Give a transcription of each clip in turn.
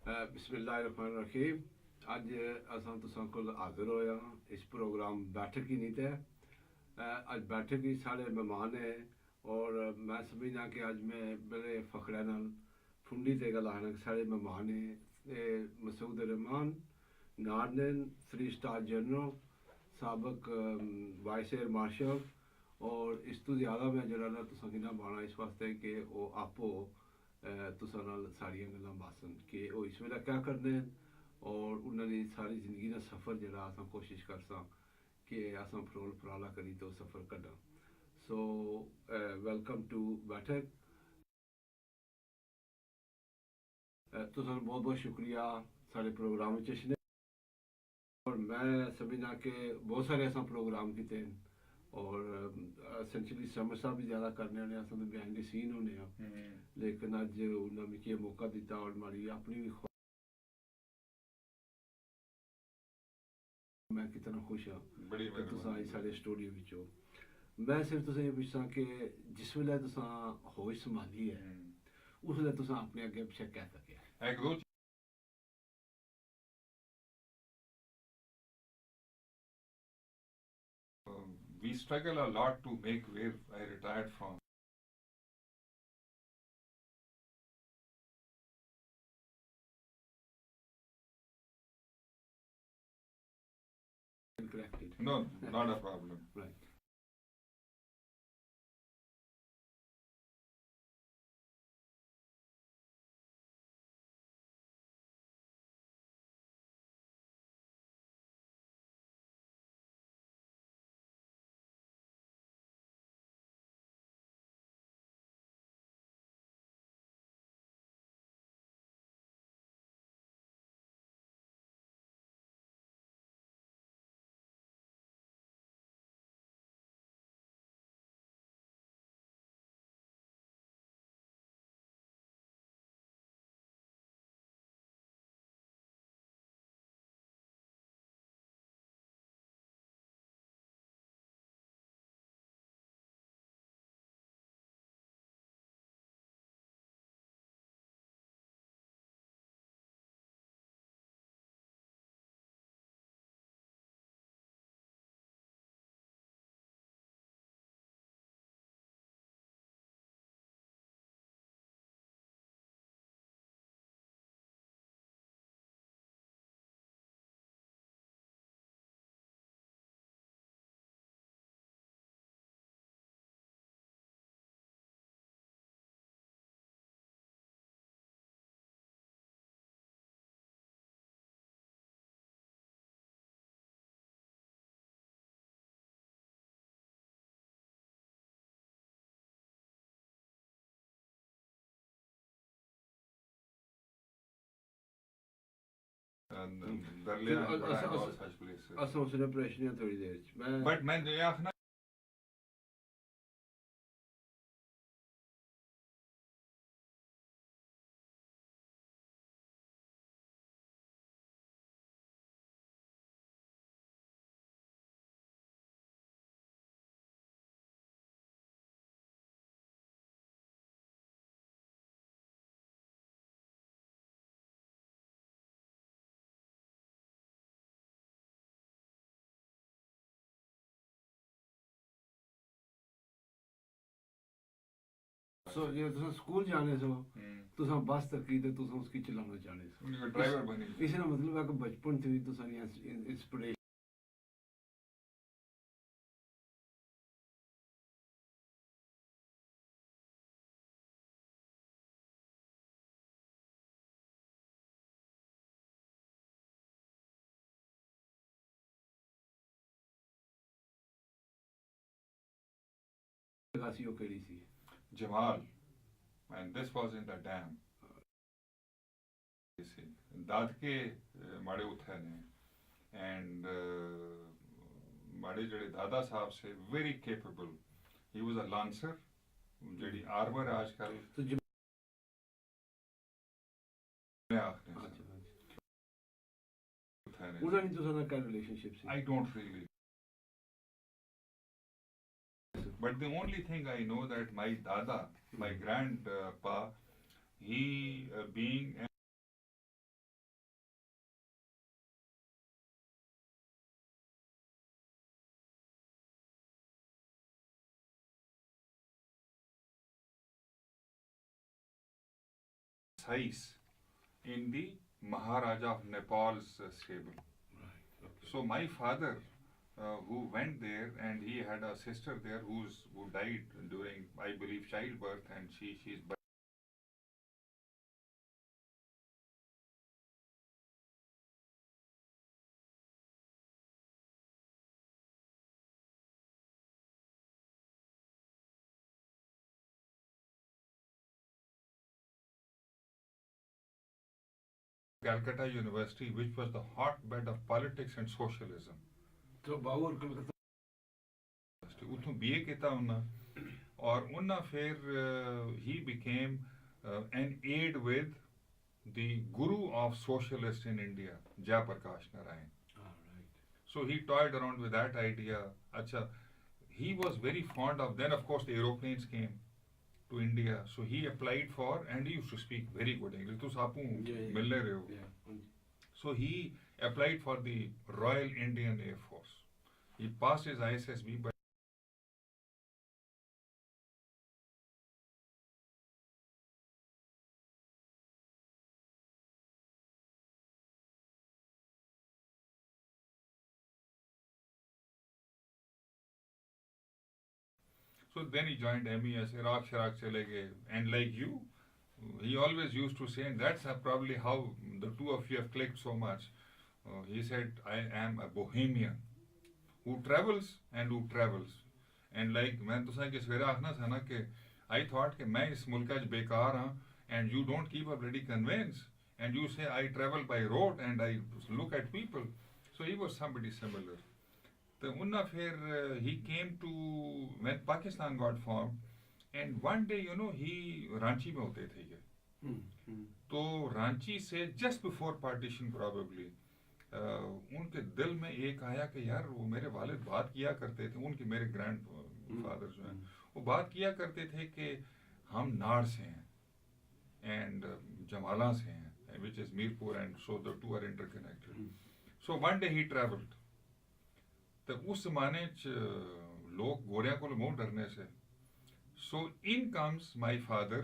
بسم اللہ الرحمن الرحیم. اج اساں تساں کول حاضر ہویا اس پروگرام بیٹھک ہی نہیں تے اج بیٹھک ہی سارے مہمان ہیں اور میں سمجھنا کہ اج میں بڑے فخرے نال فنڈی تے گل آخنا کہ سارے مہمان ہیں مسعود الرحمان نارنن 3 اسٹار جنرل سابق وائس ایئر مارشل اور اس تو زیادہ میں جڑا نا تساں کنا بانا اس واسطے کہ وہ آپو تساں نال ساریاں گلاں باسن کہ وہ اس ویلے کیا کرتے ہیں اور انہوں نے ساری زندگی کا سفر جڑا اساں کوشش کرساں کہ اساں پرول پرالا کری تو سفر کڈاں. سو ویلکم ٹو بیٹھک. تساں بہت بہت شکریہ سارے پروگرام چشنے اور میں سمجھنا کہ بہت سارے اساں پروگرام کیتے ہیں اور اسینشلی سمر صاحب بھی زیادہ کرنے والے اساں تو بیہائنڈ دی سین ہونے ہیں لیکن اج انہوں نے مجھے موقع دیتا اور ہماری اپنی بھی میں کتنا خوش ہاں بڑی کہ تساں مہربانی سارے اسٹوڈیو وچ ہو. میں صرف تساں یہ پوچھاں کہ جس ویلے تساں ہوش سنبھالی ہے اس ویلے تساں اپنے اگے پیچھے کہہ سکے ایک دو we struggle a lot to make where I retired from. corrected. No, not a problem. Right. And Darlian, but I know such places. اساں اس نے پریشنیاں تھوڑی دیر میں But میں یہ آخنا سو جی تساں سکول جانے سو تساں بس تکی تے تساں اس کی چلانا چاہنے سو ڈرائیور بنی اس کا مطلب ہے کہ بچپن سے تساں انسپریشن سی وہ کیڑی سی Jamal, and this was in the dam. داد کے ماڑے اتھے نے اینڈ ماڑے جڑے دادا صاحب سے very capable. He was a lancer جڑی آرمر آج کل تو آخنے انہوں نے تساں کا ریلیشن شپ سی I don't really. But the only thing I know that my dada, my grandpa, he being Sais in the Maharaja of Nepal's stable. Right. Okay. So my father, who went there, and he had a sister there who died during, I believe, childbirth, and she's Calcutta University, which was the hotbed of politics and socialism. So Babur Kolkata. ਉੱਥੋਂ BA ਕੀਤਾ ਉਹਨਾਂ ਔਰ ਉਹਨਾਂ ਫਿਰ he became an aide with the guru of socialist in India, Jayaprakash Narayan. All right. So he toyed around with that idea. Acha, he was very fond of, then of course the aeroplanes came to India, so he applied for, and he used to speak very good English. تو ساپوں مل لے رہے ہو. Yeah. So he applied for the Royal Indian Air Force. He passed his ISSB, but so then he joined MES, Iraq, Shiraq chale gaye, and like you, he always used to say, and that's probably how the two of you have clicked so much. He said, I am a bohemian who travels and who travels. And like, میں تو سا کہ سویرے آخنا تھا نا کہ I thought کہ میں اس ملک کا بیکار ہاں, and you don't keep a bloody conveyance, and you say I travel by road and I look at people. So he was somebody similar. تو انہا پھر he came to, when Pakistan got formed, and one day, you know, he Ranchi میں ہوتے تھے یہ. تو رانچی سے just before partition probably, ان کے دل میں ایک آیا کہ یار وہ میرے والد بات کیا کرتے تھے, ان کے میرے گرینڈ فادر جو ہیں وہ بات کیا کرتے تھے کہ ہم ناڑ سے ہیں اینڈ جمالہ سے ہیں, which is Mirpur, and so the two are interconnected. So one day he traveled. تو اس زمانے لوگ گوریاں کو بہت ڈرنے سے. So in comes my father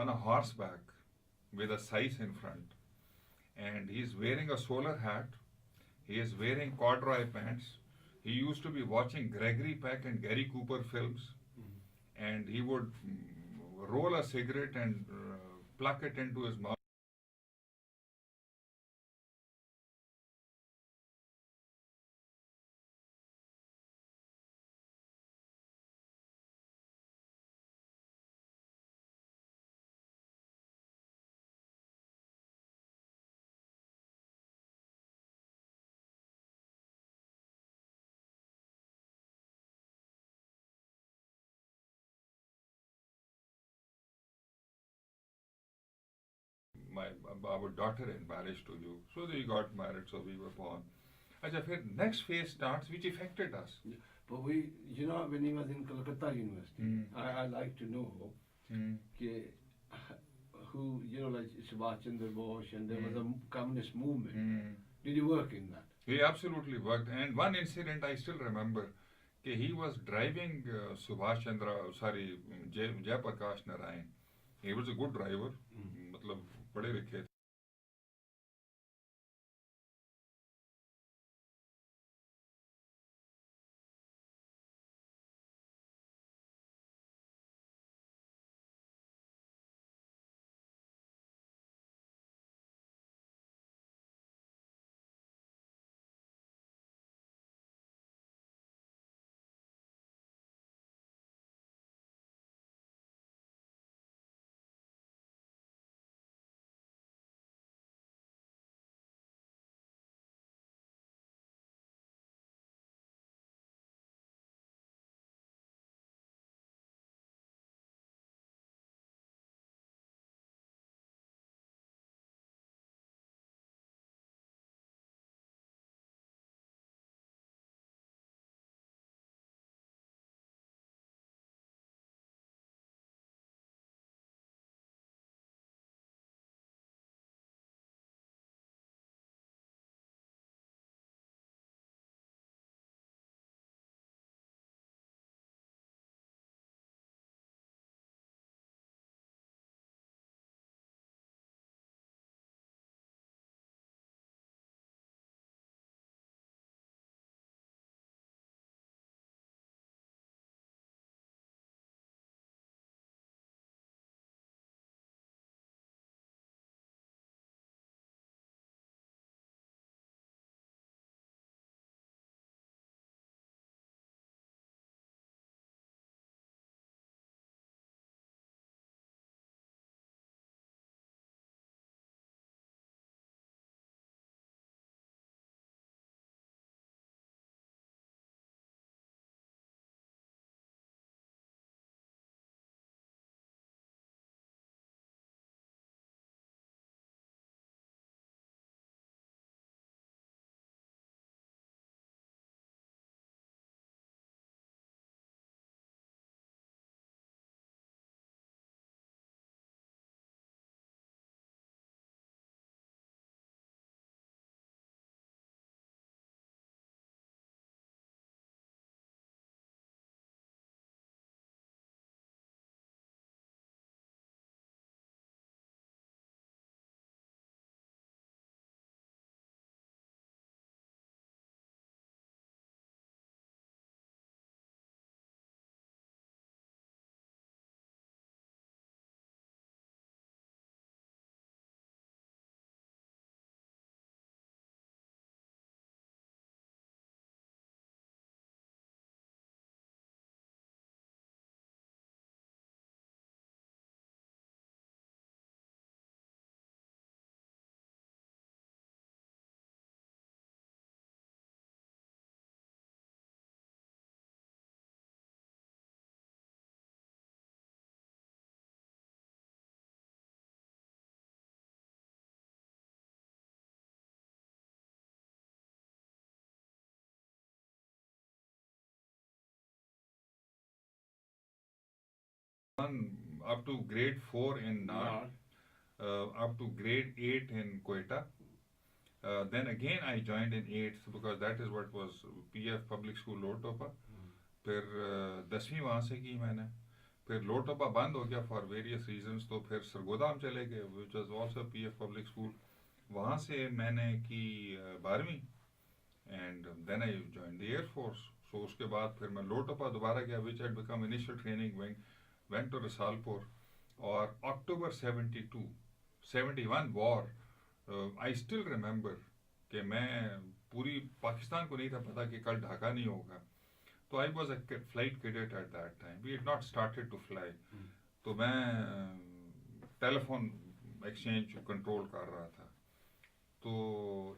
on a horseback with a sais in front, and he is wearing a solar hat, he is wearing corduroy pants, he used to be watching Gregory Peck and Gary Cooper films, and he would roll a cigarette and pluck it into his mouth. Our daughter in marriage to you. So they got married, so we were born. Acha, phir next phase starts, which affected us. Yeah. But we, you know, when he was in Calcutta University, I like to know who, you know, like Subhash Chandra Bose, and there was a communist movement. Did you work in that? He absolutely worked. And one incident I still remember, he was driving Jayaprakash Narayan. He was a good driver. मतलब पढ़े लिखे थे. 1 up to grade 4 in Nard, up to grade 8 in Quetta. Then again I joined in 8th because that is what was PF Public School Lotopa. پھر 10ویں وہاں سے کی میں نے. پھر لوٹوپا بند ہو گیا فار ویریس ریزنس, تو پھر سرگودام چلے گئے which was also P F public school. وہاں سے میں نے کی 12ویں and then I join the air force. So اس کے بعد پھر میں لوٹوپا دوبارہ گیا which had become initial training went to Risalpur. اور اکتوبر 71 وار آئی اسٹل ریمبر کہ میں پوری پاکستان کو نہیں تھا پتا کہ کل ڈھاکہ نہیں ہوگا. تو I was a flight cadet at that time. We had not started to fly. تو میں ٹیلیفون ایکسچینج کنٹرول کر رہا تھا. تو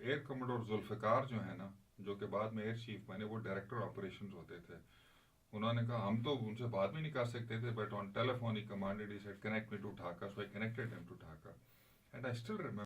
ایئر کموڈور ذوالفقار جو ہے نا, جو کہ بعد میں ایئر چیف بنے, وہ ڈائریکٹر آپریشنز ہوتے تھے. انہوں نے کہا ہم تو ان سے بات بھی نہیں کر سکتے تھے, but on telephone he commanded, he said connect me to Dhaka. So I connected him to Dhaka. And I still remember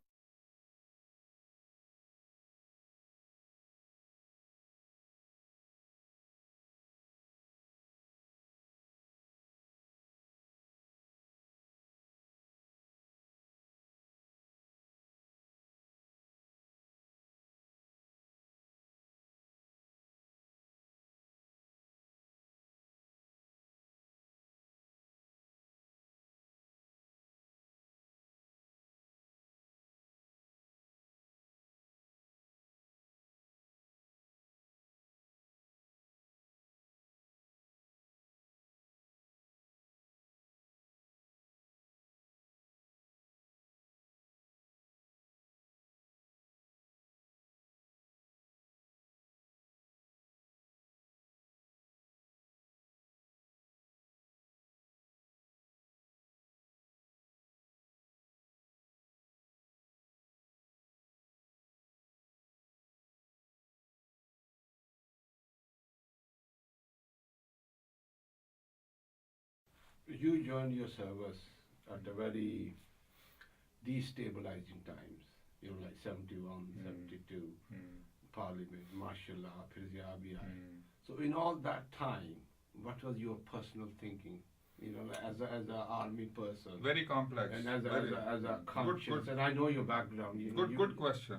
You joined your service at a very destabilizing times, like 71, 72, Parliament, mashallah, phir Ziya bhi aaye. So in all that time, what was your personal thinking, as a army person? very complex. And as a conscience, and I know your background. Good question.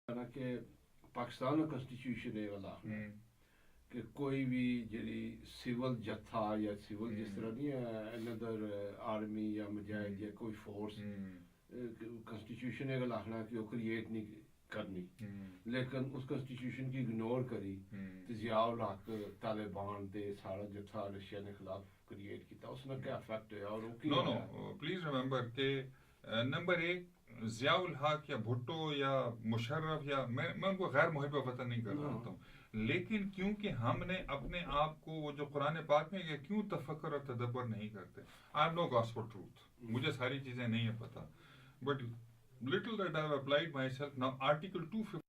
کہ پاکستان کا constitution ہے والا کہ کوئی بھی جڑی civil جتھا یا civil جس طرح نہیں ہے اندر آرمی یا مجاہد یا کوئی فورس کنسٹیٹیوشن ہے آخنا کہ وہ کریٹ نہیں کرنی، لیکن اس کنسٹیٹیوشن کی اگنور کری تو ضیاء الحق طالبان دے سارا جتھا رشیا نے خلاف کریٹ کیتا، اس میں کیا افیکٹ ہے اور وہ کی نو نو پلیز ریمبر کہ نمبر ایک ضیاء الحق یا بھٹو یا مشرف یا میں ان کو غیر محب وطن نہیں کر رہا ہوتا ہوں، لیکن کیونکہ ہم نے اپنے آپ کو وہ جو قرآن پاک میں کہ کیوں تفکر اور تدبر نہیں کرتے، I am no gospel truth, مجھے ساری چیزیں نہیں ہیں پتہ، but little that I have applied myself now article 250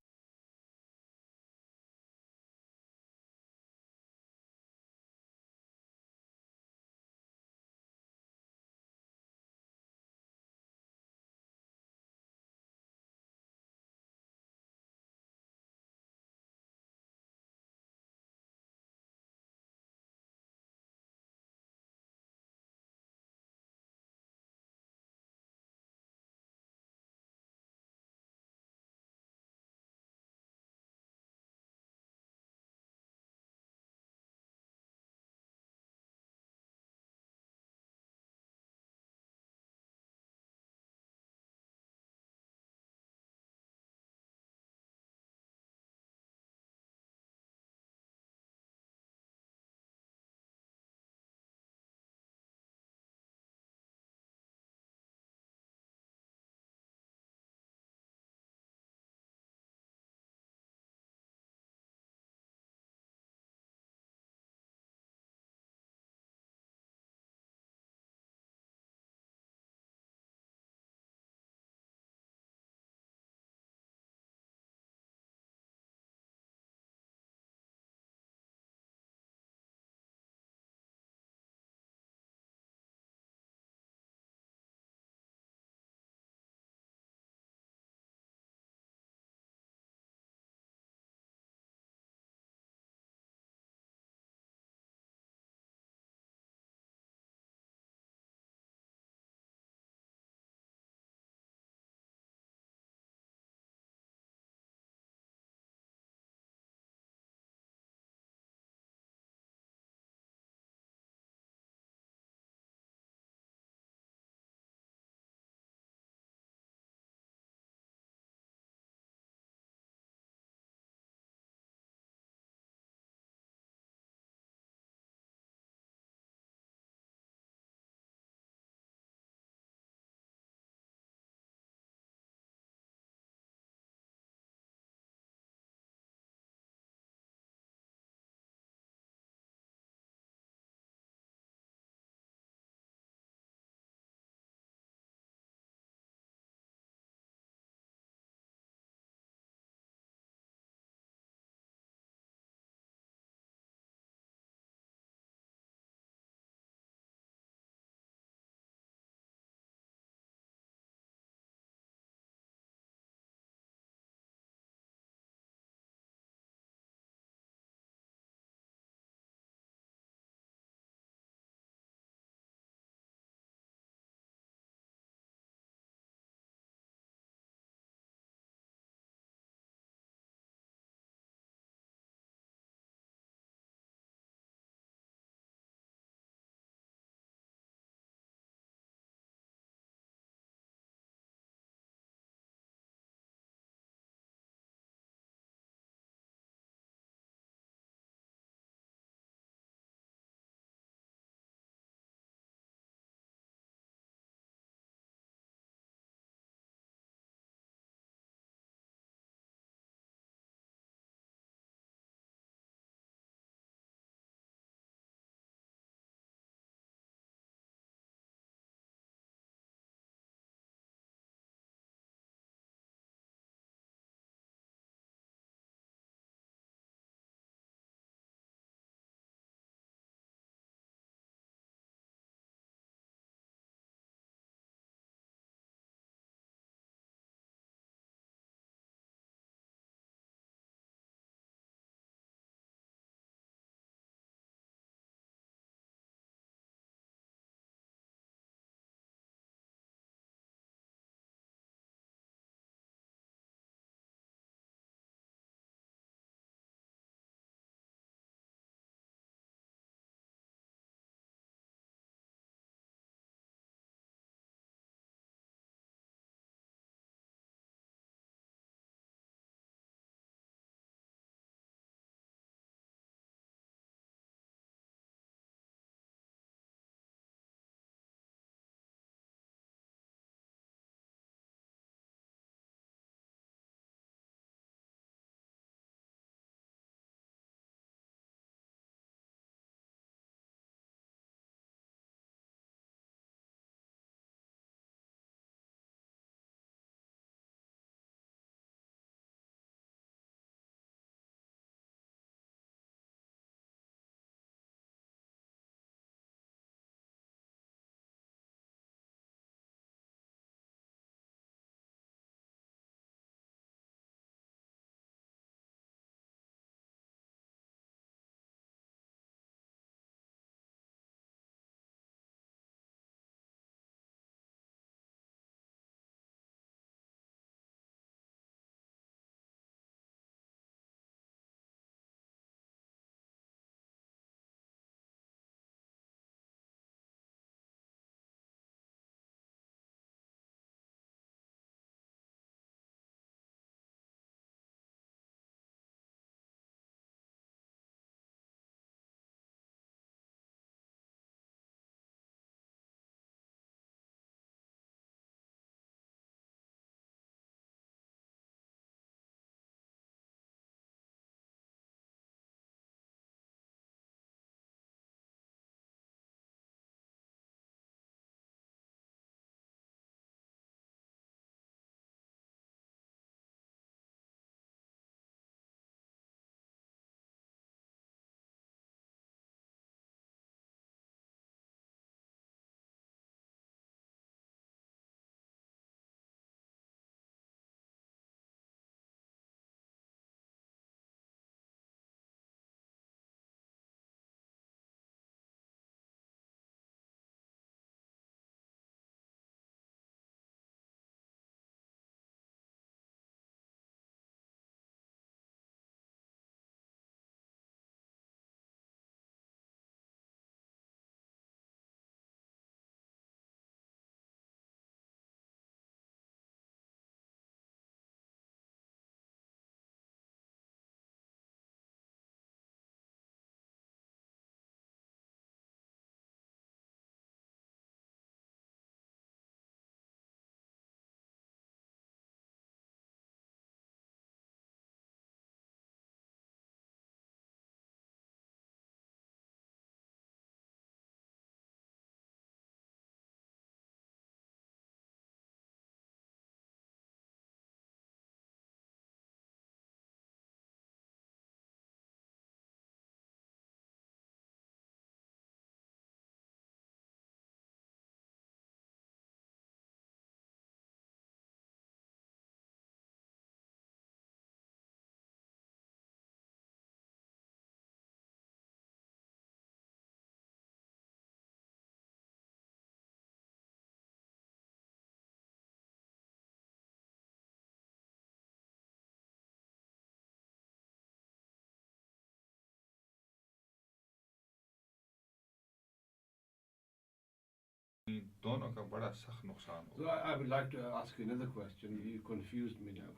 دونوں کا بڑا سخت نقصان So ہوگا. I would like to ask you another question. You confused me now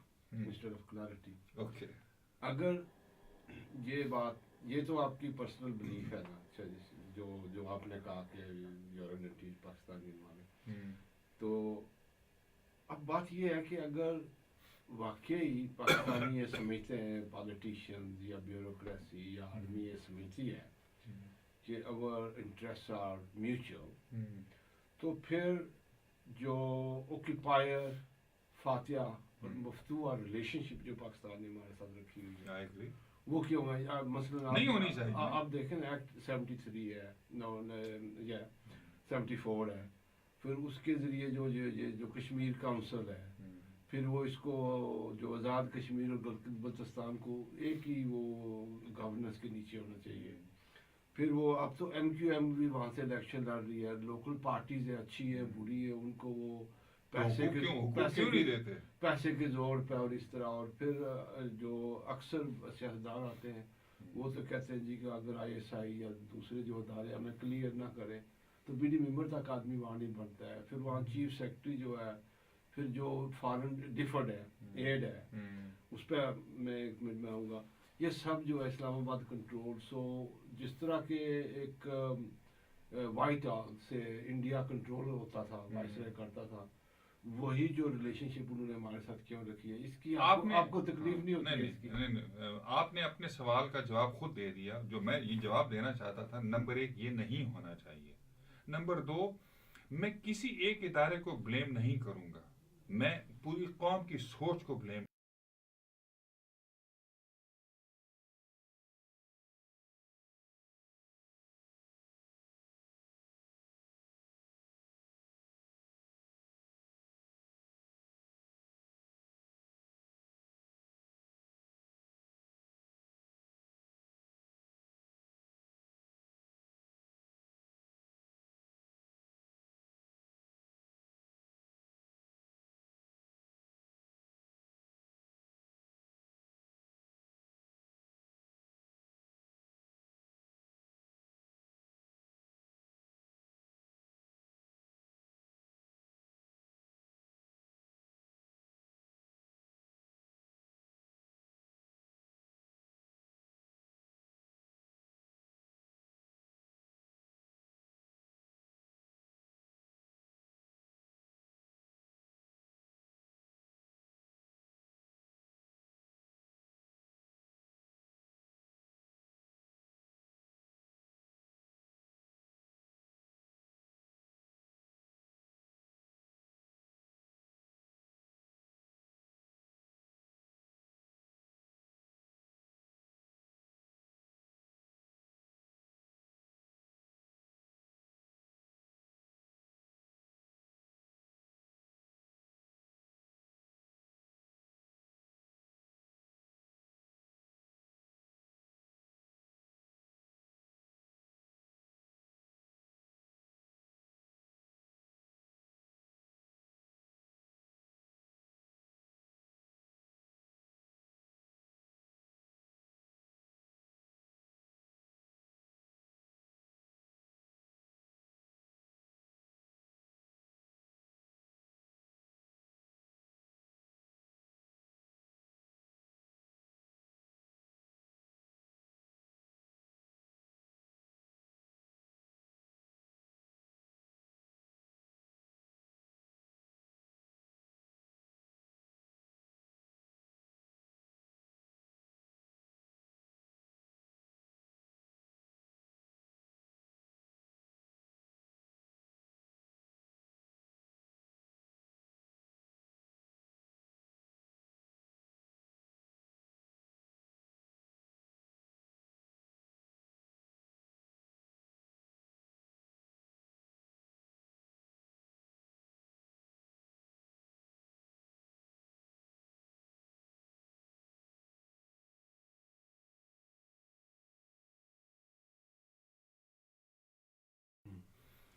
instead of clarity. Okay. اگر یہ بات یہ تو آپ کی پرسنل بلیف ہے نا, اچھا جو آپ نے کہا کہ یورینٹی پاکستانی مانے, تو اب بات یہ ہے کہ اگر واقعی پاکستانی یہ سمجھتے ہیں, پالیٹیشینز یا بیوروکریسی یا آرمی یہ سمجھتی ہے کہ our interests are mutual, تو پھر جو اوکیپائر فاتحہ اور مفتوح ریلیشن شپ جو پاکستان نے ہمارے ساتھ رکھی ہوئی ہے آئی ایگری. وہ کیوں ہے؟ مثلاً نہیں ہونی چاہیے. آپ دیکھیں ایکٹ 73 ہے, 74 ہے, پھر اس کے ذریعے جو کشمیر کونسل ہے, پھر وہ اس کو جو آزاد کشمیر اور بلتستان کو ایک ہی وہ گورننس کے نیچے ہونا چاہیے. پھر وہ اب تو ایم کیو ایم بھی وہاں سے الیکشن لڑ رہی ہے, لوکل پارٹیز ہے, اچھی ہے بری ہے, ان کو وہ پیسے کے زور پہ اور اس طرح. اور پھر جو اکثر سیاستدان آتے ہیں وہ تو کہتے ہیں جی کہ اگر آئی ایس آئی یا دوسرے جو ادارے ہمیں کلیئر نہ کریں تو بی ڈی ممبر تک آدمی وہاں نہیں بنتا ہے. پھر وہاں چیف سیکرٹری جو ہے, پھر جو فارن ڈیفرڈ ہے, ایڈ ہے, اس پہ میں ایک منٹ میں آؤں گا. یہ سب جو ہے اسلام آباد کنٹرول. سو جس طرح کے ایک وائٹ ہاؤس سے انڈیا کنٹرول ہوتا تھا, وائس رائے کرتا تھا, وہی جو ریلیشن شپ انہوں نے ہمارے ساتھ کیوں رکھی ہے, اس کی آپ کو تکلیف نہیں ہوتی ہے اس کی؟ نہیں, آپ نے اپنے سوال کا جواب خود دے دیا. جو میں یہ جواب دینا چاہتا تھا, نمبر 1 یہ نہیں ہونا چاہیے. نمبر 2 میں کسی ایک ادارے کو بلیم نہیں کروں گا, میں پوری قوم کی سوچ کو بلیم.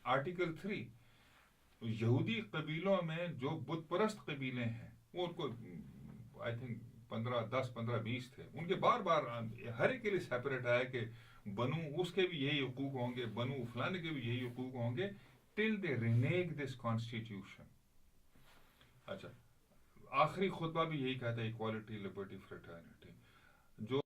آرٹیکل 3 یہودی قبیلوں میں جو بت پرست قبیلے ہیں, وہ ان کو آئی تھنک 10-15-20 تھے, ان کے بار بار ہر ایک کے لیے سیپریٹ آیا کہ بنو اس کے بھی یہی حقوق ہوں گے, بنو فلانے کے بھی یہی حقوق ہوں گے. till they renege this constitution. اچھا آخری خطبہ بھی یہی کہتا ہے equality, liberty, fraternity. جو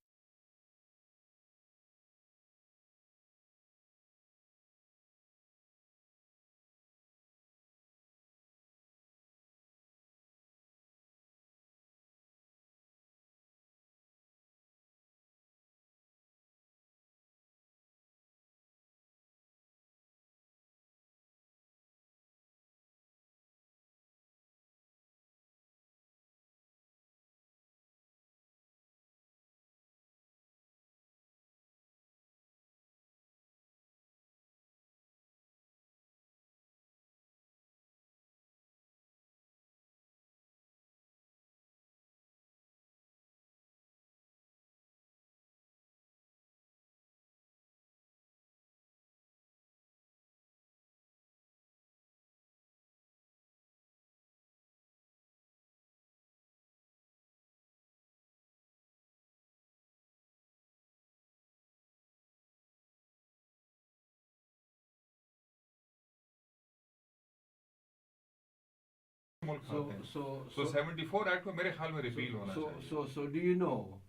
ملک So, آتے ہیں so, تو so, 74 ایکٹ میں میرے خیال میں ریپیل ہونا چاہیے. so do you know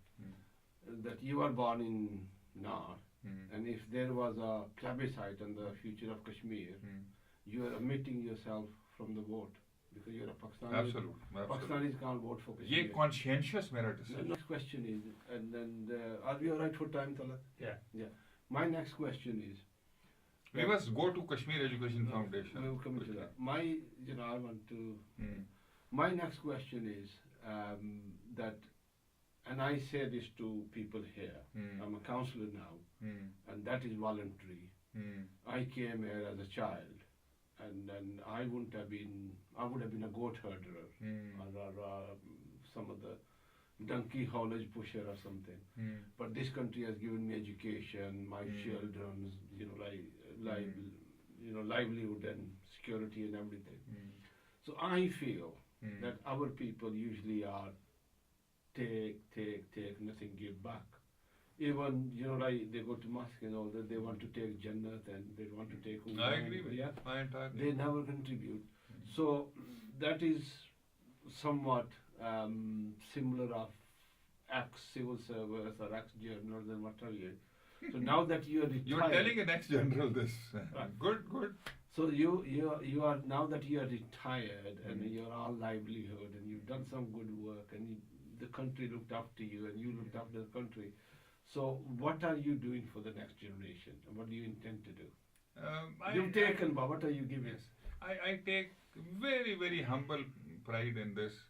that you are born in Nar, and if there was a plebiscite on the future of Kashmir, you are omitting yourself from the vote because you are a Pakistani. Absolutely. Pakistanis can't vote for Kashmir. یہ conscientious میرا The decision. next question is, and then are we all right for time, Talat? Yeah. My next question is. We must go to Kashmir Education Foundation. We will come to that. I want to. My next question is that, and I say this to people here. I'm a counselor now, and that is voluntary. I came here as a child, and then I would have been a goat herder, or some of the donkey haulage pusher or something. But this country has given me education, my children's, livelihood and security and everything. So I feel that our people usually are take, nothing give back. Even, they go to mosque and all that, they want to take Jannat and they want to take Umrah. I agree with you. I entirely. They never contribute. So that is somewhat similar of ex-civil service or ex-journals and what have you. So now that you are retired. You are telling an ex-general this. Good. So you are, now that you are retired and you're all livelihood and you've done some good work and the country looked after you and you looked after the country. So what are you doing for the next generation? And what do you intend to do? You've taken, but what are you giving? Yes. I take very, very humble pride in this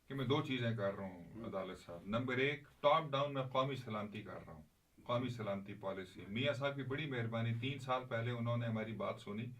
کہ میں 2 چیزیں کر رہا ہوں عدالت صاحب. Number 1 top down میں قومی سلامتی کر رہا ہوں. قومی سلامتی پالیسی میاں صاحب کی بڑی مہربانی. 3 سال پہلے انہوں نے ہماری بات سنی.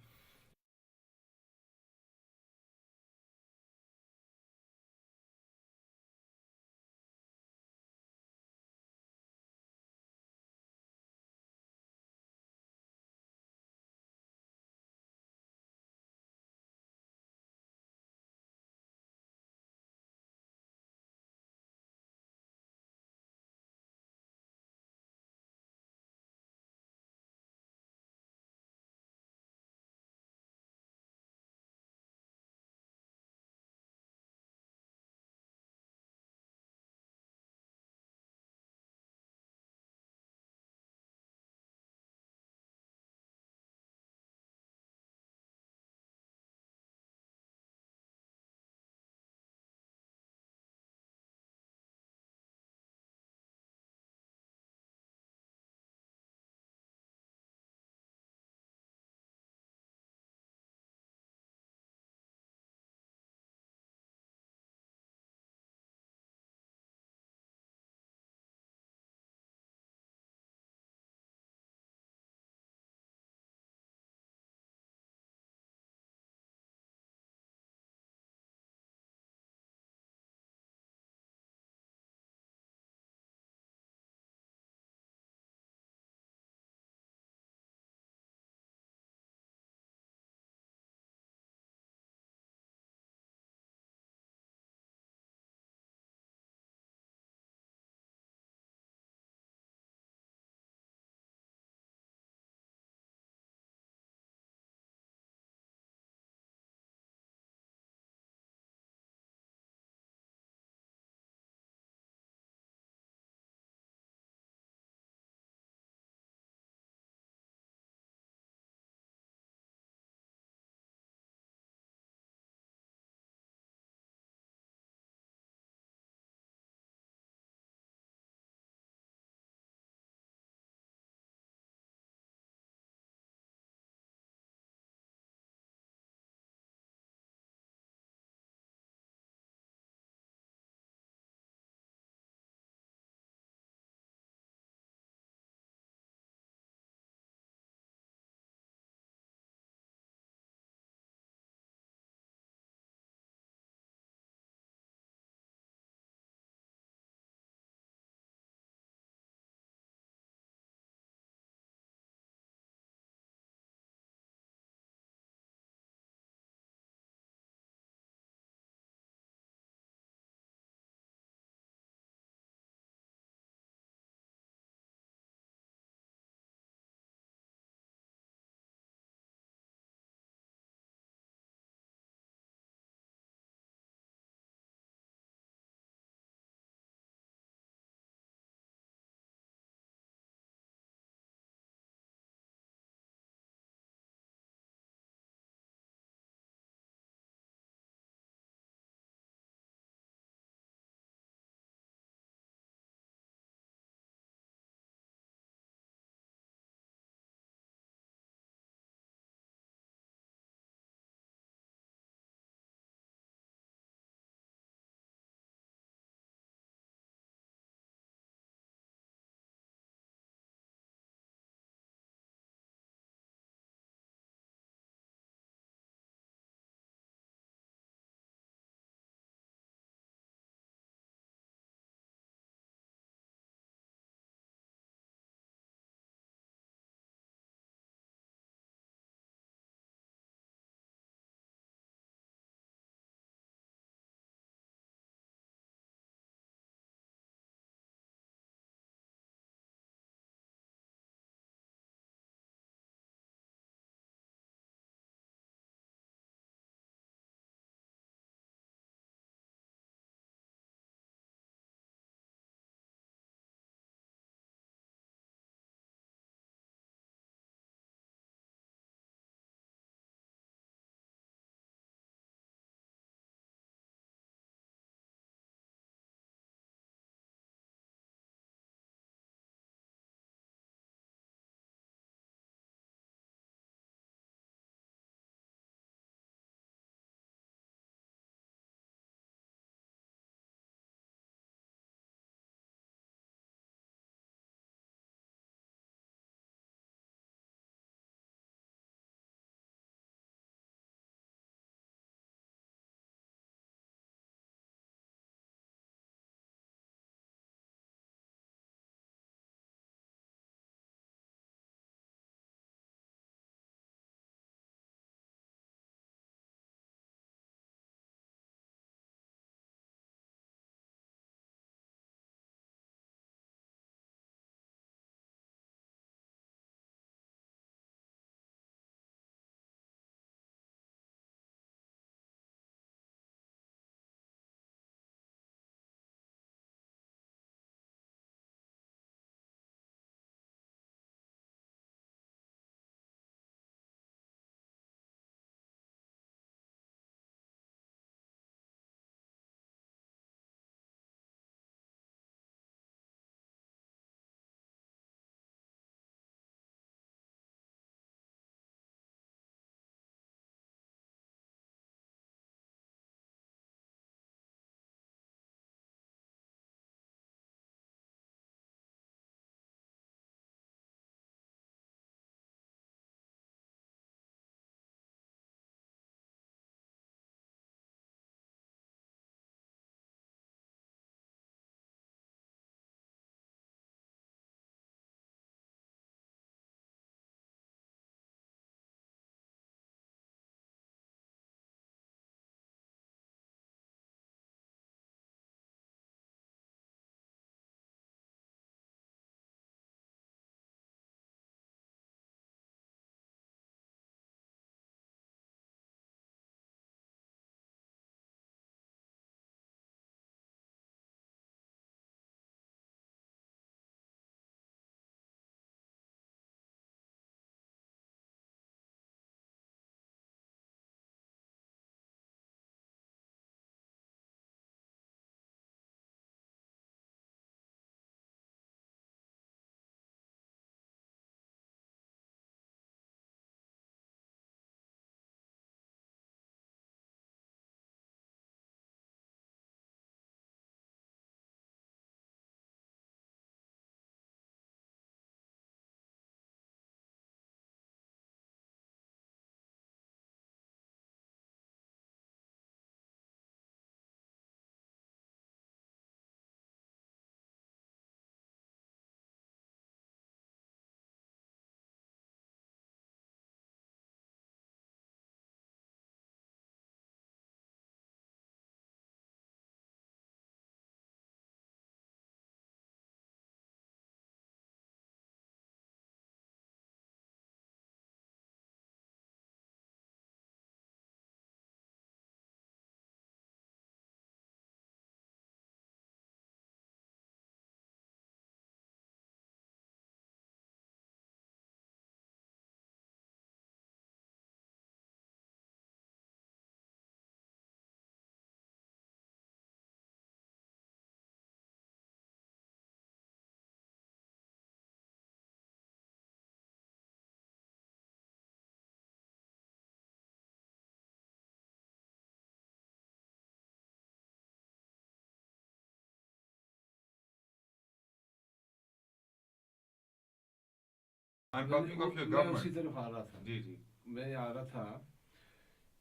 I'm talking of your میں اسی government. طرف آ رہا تھا. جی جی. میں آ رہا تھا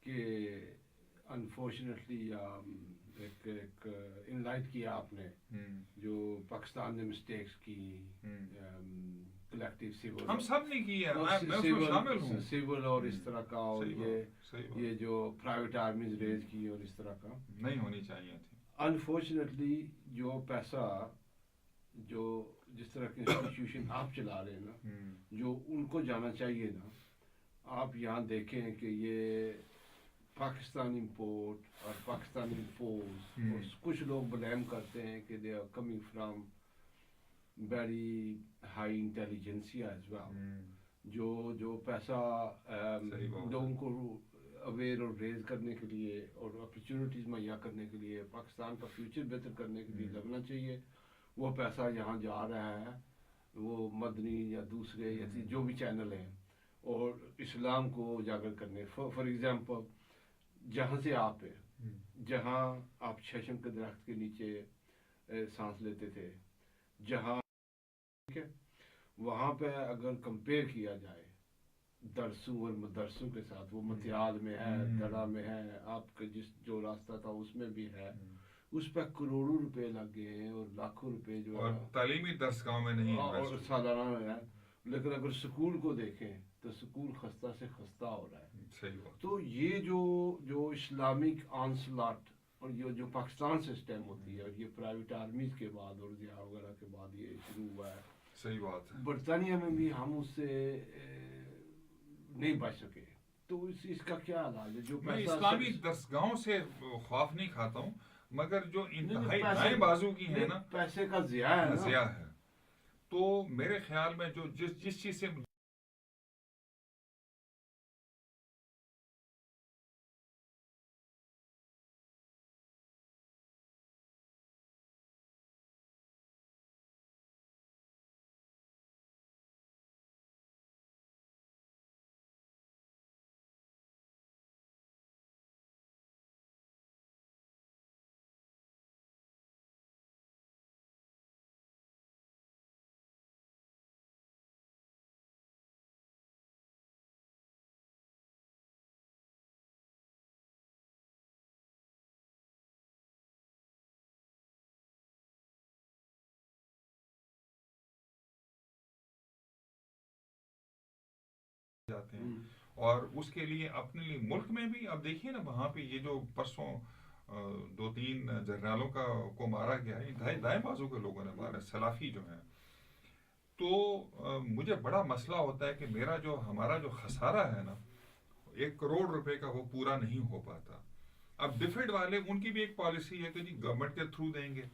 کہ انفارچونیٹلی ایک انلائٹ کیا آپ نے جو پاکستان نے مسٹیکس کی کلیکٹیو سول، ہم سب نے کی ہے، میں اس میں شامل ہوں. سول اور اس طرح کا، اور صحیح بات. یہ جو پرائیویٹ آرمیز ریز کی اور اس طرح کا نہیں ہونی چاہیے تھی. انفارچونیٹلی جو پیسہ جو جس طرح کے انسٹیٹیوشن آپ چلا رہے ہیں نا، جو ان کو جانا چاہیے نا، آپ یہاں دیکھیں کہ یہ پاکستانی امپورٹ اور پاکستانی فورس، اور کچھ لوگ بلیم کرتے ہیں کہ they are coming from very high intelligentsia as well, جو پیسہ لوگوں کو اویئر اور ریز کرنے کے لیے اور اپرچونیٹیز مہیا کرنے کے لیے، پاکستان کا فیوچر بہتر کرنے کے لیے لگنا چاہیے، وہ پیسہ یہاں جا رہا ہے. وہ مدنی یا دوسرے یا جو بھی چینل ہیں، اور اسلام کو اجاگر کرنے. فار ایگزامپل، جہاں سے آپ ہیں، جہاں آپ ششم کے درخت کے نیچے سانس لیتے تھے، جہاں وہاں پہ اگر کمپیئر کیا جائے درسوں اور مدرسوں کے ساتھ، وہ متیال میں ہے، درہ میں ہے، آپ کا جو راستہ تھا اس میں بھی ہے، اس پہ کروڑوں روپے لگ گئے ہیں اور لاکھوں روپے جو اور تعلیمی درسگاہوں میں نہیں اور سالانہ ہے. لیکن اگر سکول کو دیکھیں تو سکول خستہ سے خستہ ہو رہا ہے. صحیح بات. تو یہ جو اسلامک آنسلاٹ اور یہ جو پاکستان سسٹم ہوتی ہے، اور یہ پرائیویٹ آرمیز کے بعد اور ضیاء وغیرہ کے بعد یہ شروع ہوا ہے. صحیح بات ہے. برطانیہ میں بھی ہم اس سے نہیں بچ سکے. تو اس کا کیا علاج ہے؟ جو میں اسلامی درسگاہوں سے خوف نہیں کھاتا ہوں، مگر جو انتہائی دائیں بازو کی ہے نا، پیسے کا ضیاع ہے، ضیاع ہے. تو میرے خیال میں جو جس چیز سے جاتے ہیں، اور اس کے لیے اپنے لیے ملک میں بھی اب دیکھیے نا، وہاں پہ یہ جو پرسوں 2-3 جنرالوں کو مارا گیا ہے، دائیں بازو کے لوگوں نے مارا، سلافی جو ہیں. تو مجھے بڑا مسئلہ ہوتا ہے کہ ہمارا جو خسارہ ہے نا، 1 کروڑ روپے کا، وہ پورا نہیں ہو پاتا. اب ڈیفیڈ والے، ان کی بھی ایک پالیسی ہے کہ جی گورنمنٹ کے تھرو دیں گے.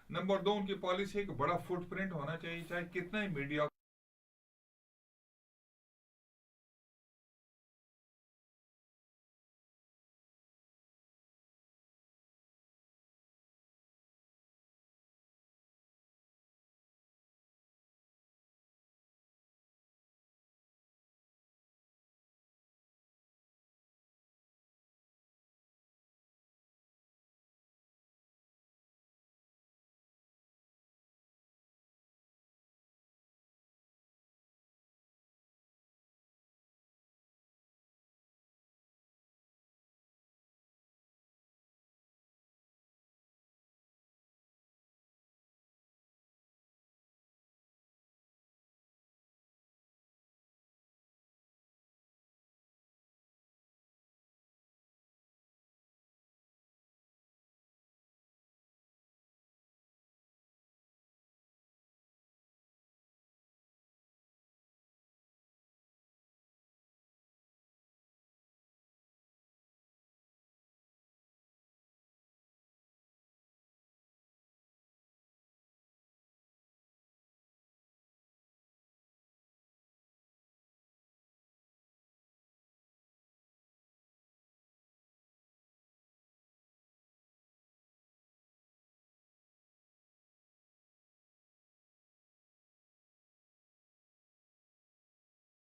نمبر 2، ان کی پالیسی ہے کہ بڑا فٹ پرنٹ ہونا چاہیے، چاہے کتنا ہی میڈیا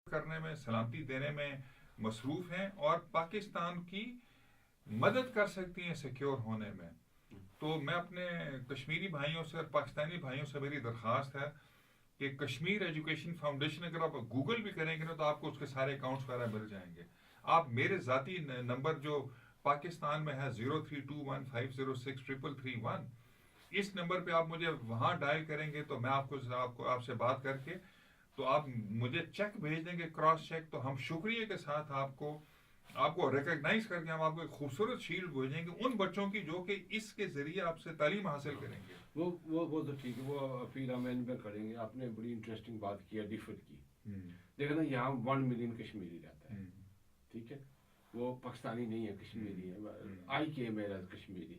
کرنے میں، سلامتی دینے میں مصروف ہیں، اور پاکستان کی مدد کر سکتی ہیں سیکیور ہونے میں. تو میں اپنے کشمیری بھائیوں سے اور پاکستانی بھائیوں سے میری درخواست ہے کہ کشمیر ایجوکیشن فاؤنڈیشن اگر آپ گوگل بھی کریں گے نا تو آپ کو اس کے سارے اکاؤنٹس وغیرہ مل جائیں گے. آپ میرے ذاتی نمبر جو پاکستان میں ہے 032150633331, اس نمبر پہ آپ مجھے وہاں ڈائل کریں گے تو میں آپ سے بات کر کے تو آپ مجھے چیک بھیج دیں گے, کراس چیک, تو ہم شکریہ کے ساتھ آپ کو ریکگنائز کر کے ہم آپ کو ایک خوبصورت شیلڈ بھیجیں گے ان بچوں کی جو کہ اس کے ذریعے آپ سے تعلیم حاصل کریں گے. وہ تو ٹھیک ہے, وہ اپیل ہم ان پہ کریں گے. آپ نے بڑی انٹرسٹنگ بات کی ہے ڈیفٹ کی. دیکھیں نا یہاں 1 ملین کشمیری رہتا ہے, ٹھیک ہے, وہ پاکستانی نہیں ہے, کشمیری ہے. آئی کیم ایز کشمیری,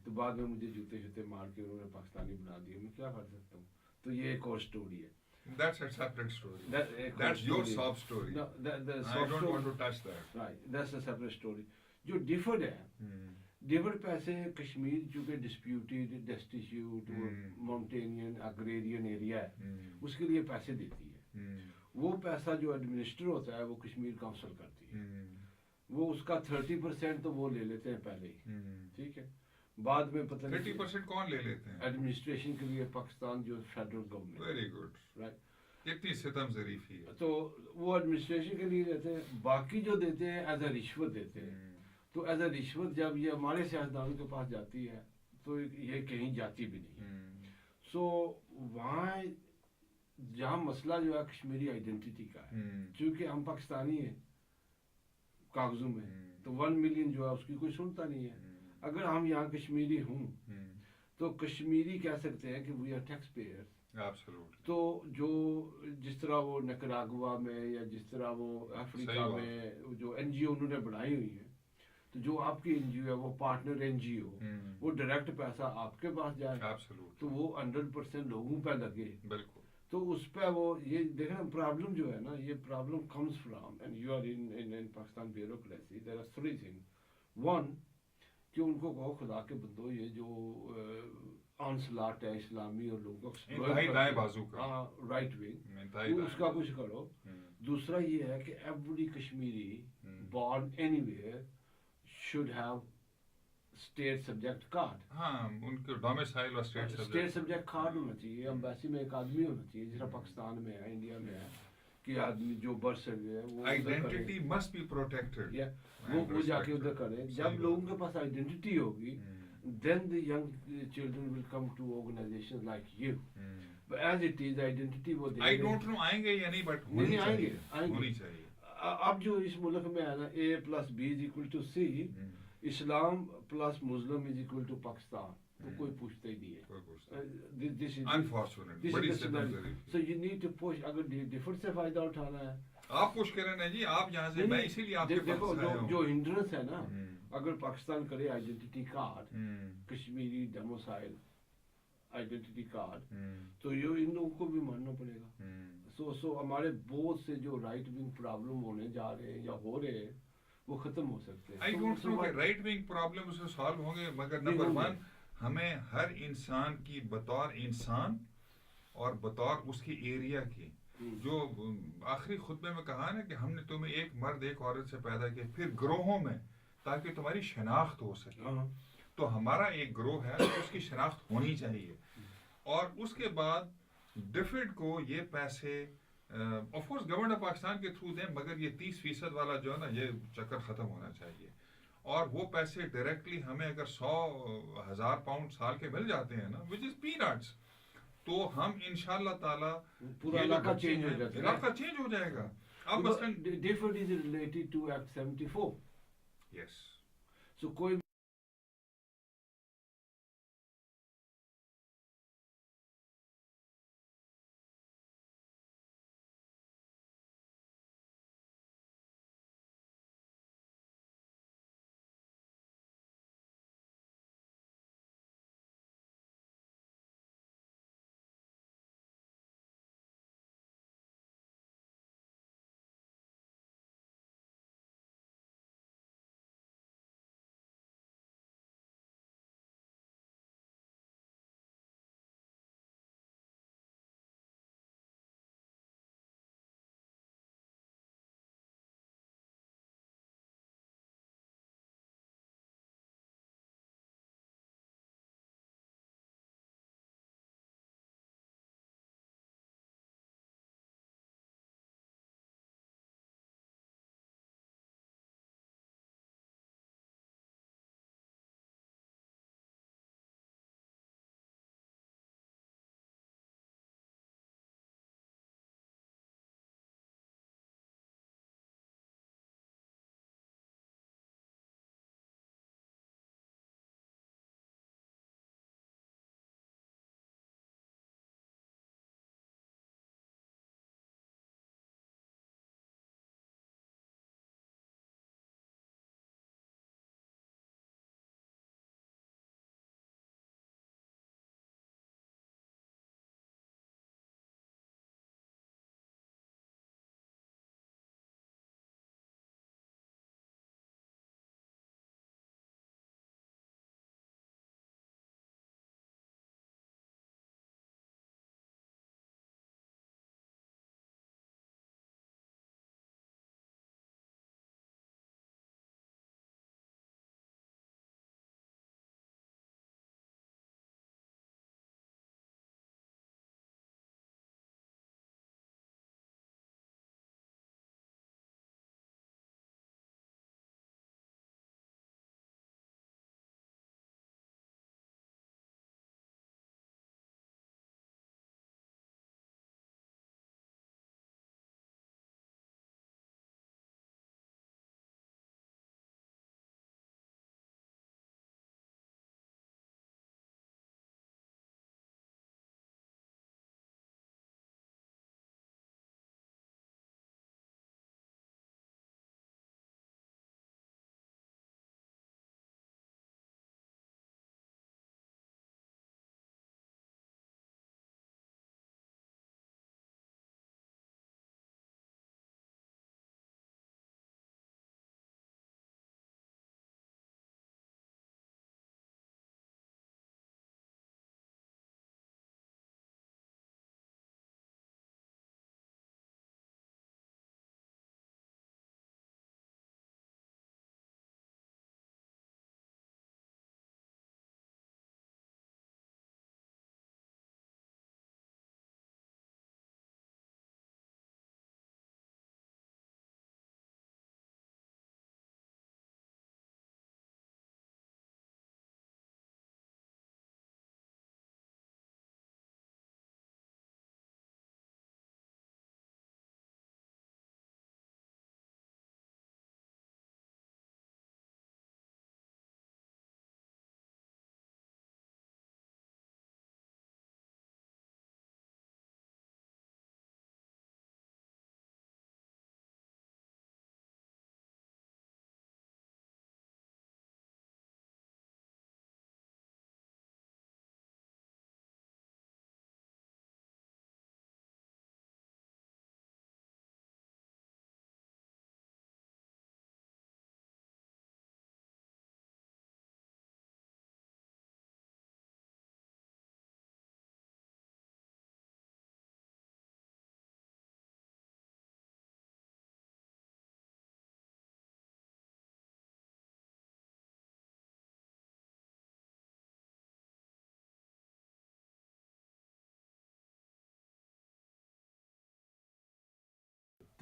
تو بعد میں مجھے جوتے مار کے انہوں نے پاکستانی بنا دیا. میں کیا کر سکتا ہوں. تو یہ ایک اور سٹوری ہے. That's a separate story. That's your sob story. No, the I don't want to touch that. Right, that's a separate story. جو ڈیفرڈ ہے, ڈیفرڈ پیسے کشمیر چونکہ ڈسپیوٹیڈ, ڈیسٹیٹیوٹ, ماؤنٹینین, اگریرین ایریا ہے, اس کے لیے پیسے دیتی ہے. وہ پیسہ جو ایڈمنسٹر ہوتا ہے وہ کشمیر کونسل کرتی ہے. وہ اس کا 30% تو وہ لے لیتے ہیں پہلے ہی, ٹھیک ہے. بعد میں پتہ نہیں 30% کون لے لیتے ہیں ایڈمنسٹریشن کے لیے, پاکستان جو federal government. Very good, right. اتنی ستم ظریفی ہے. تو وہ ایڈمنسٹریشن کے لیے دیتے ہیں, باقی جو دیتے ہیں ایز اے رشوت دیتے ہیں. تو ایز اے رشوت جب یہ ہمارے سیاستدانوں کے پاس جاتی ہے تو یہ کہیں جاتی بھی نہیں. سو وہاں جہاں مسئلہ جو ہے کشمیری آئیڈینٹی کا ہے, چونکہ ہم پاکستانی ہیں کاغذوں میں, تو 1 ملین جو ہے اس کی کوئی سنتا نہیں ہے. اگر ہم یہاں کشمیری ہوں تو کشمیری کہہ سکتے ہیں کہ وی آر ٹیکس پیئر. تو جو جس طرح وہ نکراگوا میں یا جس طرح وہ افریقہ میں جو این جی او انہوں نے بنائی ہوئی ہیں, تو جو آپ کی این جی او ہے وہ پارٹنر این جی او, وہ ڈائریکٹ پیسہ آپ کے پاس جائے, تو وہ 100% لوگوں پہ لگے. بالکل. تو اس پہ وہ یہ دیکھیں نا پرابلم جو ہے نا, یہ problem comes from, and you are in Pakistan bureaucracy, there are 3 things. 1, کہ ان کو کہو خدا کے بندو یہ جو آنسلاٹ ہے اسلامی اور لوگوں دائیں بازو کا, رائٹ ونگ, اس کا کچھ کرو. دوسرا یہ ہے کہ every Kashmiri born any where should have state subject card. ہاں, ان کے ڈومیسائل اور اسٹیٹ سبجیکٹ کارڈ ہونا چاہیے. ایمبیسی میں ایک آدمی ہونا چاہیے, جس طرح پاکستان میں ہے, انڈیا میں ہے, کہ آدمی جو برتھ سرٹیفکیٹ ہے وہ آئیڈینٹی مسٹ بی پروٹیکٹڈ, وہ جا کے ادھر کرے. جب لوگوں کے پاس آئیڈینٹی ہوگی, then the young children will come to organizations like you. But as it is, identity وہ I don't know آئیں گے یا نہیں, بٹ ہونی چاہیے. اب جو اس ملک میں ہے نا, A+B=C, اسلام پلس مسلم از پاکستان, تو کوئی پوچھتا ہی نہیں ہے. So you need to push. اگر ڈیفرنٹ سے فائدہ اٹھانا ہے آپ پوش کریں نا جی, آپ یہاں سے, میں اسی لیے آپ کے دیکھو جو ہنڈرنس ہے نا, اگر پاکستان کرے identity card, Kashmiri domicile identity card, تو یہ ان لوگوں کو بھی ماننا پڑے گا. سو ہمارے بہت سے جو رائٹ ونگ پرابلم ہونے جا رہے ہیں یا ہو رہے ہیں وہ ختم ہو سکتے ہیں. آئی ڈونٹ نو کہ رائٹ ونگ پرابلم اس سے سالو ہوں گے, مگر نمبر 1 ہمیں ہر انسان کی بطور انسان اور بطور اس کی ایریا کی, جو آخری خطبے میں کہا نا کہ ہم نے تمہیں ایک مرد ایک عورت سے پیدا کیا, پھر گروہوں میں, تاکہ تمہاری شناخت ہو سکے. تو ہمارا ایک گروہ ہے, اس کی شناخت ہونی چاہیے. اور اس کے بعد ڈیفڈ کو یہ پیسے of course government of Pakistan کے تھرو دیں, مگر یہ 30% والا جو ہے نا, یہ چکر ختم ہونا چاہیے. اور وہ پیسے ڈائریکٹلی ہمیں اگر 100,000 پاؤنڈ سال کے مل جاتے ہیں نا, وچ از پی نٹس, تو ہم انشاءاللہ تعالی پورا علاقہ چینج ہو جائے گا. اب مثلاً ڈیفڈ is related to act 74. Yes, so کوئی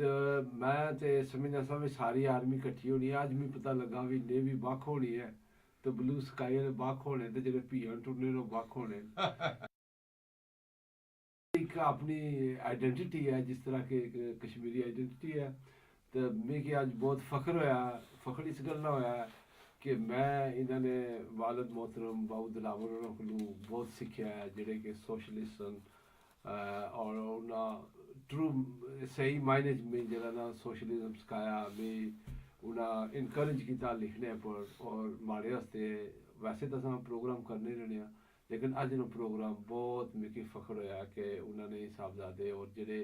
ਤੇ ਮੈਂ ਤੇ ਸਮਝਦਾ ਸਾਂ ਵੀ ਸਾਰੀ ਆਰਮੀ ਇਕੱਠੀ ਹੋਣੀ ਹੈ। ਅੱਜ ਮੈਨੂੰ ਪਤਾ ਲੱਗਾ ਵੀ ਨੇਵੀ ਵੱਖ ਹੋਣੀ ਹੈ ਤੇ ਬਲੂ ਸਕਾਈ ਵਾਲੇ ਵੱਖ ਹੋਣੇ ਤੇ ਜਿਹੜੇ ਪੀਐਨ ਟੁਰਨੇ ਨੇ ਉਹ ਵੱਖ ਹੋਣੇ। ਇੱਕ ਆਪਣੀ ਆइडेंटिटी है, जिस तरह के एक कश्मीरी आइडेंटिटी है। तो मिगी अज बहुत फख्र होया, फख्र इस गल ना होया कि मैं इन्होंने वालद मोहतरम बाबू दिलावर होरां कोलों बहुत सिक्ख्या है, जेह्ड़े कि सोशलिस्ट और उन्हें ट्रू सही मायने च में जेह्ड़ा ना सोशलिज्म सखाया, में उन्हें इनकरेज किया लिखने पर और माड़े आस्ते वैसे तो असां प्रोग्राम करने रहने आं, लेकिन अज नो प्रोग्राम बहुत मिगी फख्र होया कि उन्होंने साहबजादे और जेह्ड़े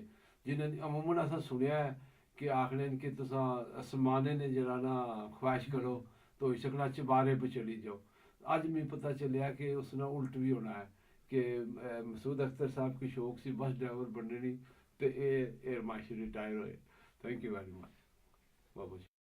जिन्हें अमूमन असां सुनेआ है कि आखने कि तुसां आसमाने ने जेह्ड़ा ना ख्वाहिश करो तो होई सकना चबारे पर चढ़ी जाओ। अज मिगी पता चलेआ कि उसने उल्ट भी होना है कि मसूद अख्तर साहब की शौक सी बस ड्राइवर बनने दी ते एयर मार्शल रिटायर होए। थैंक यू वेरी मच बाबू जी।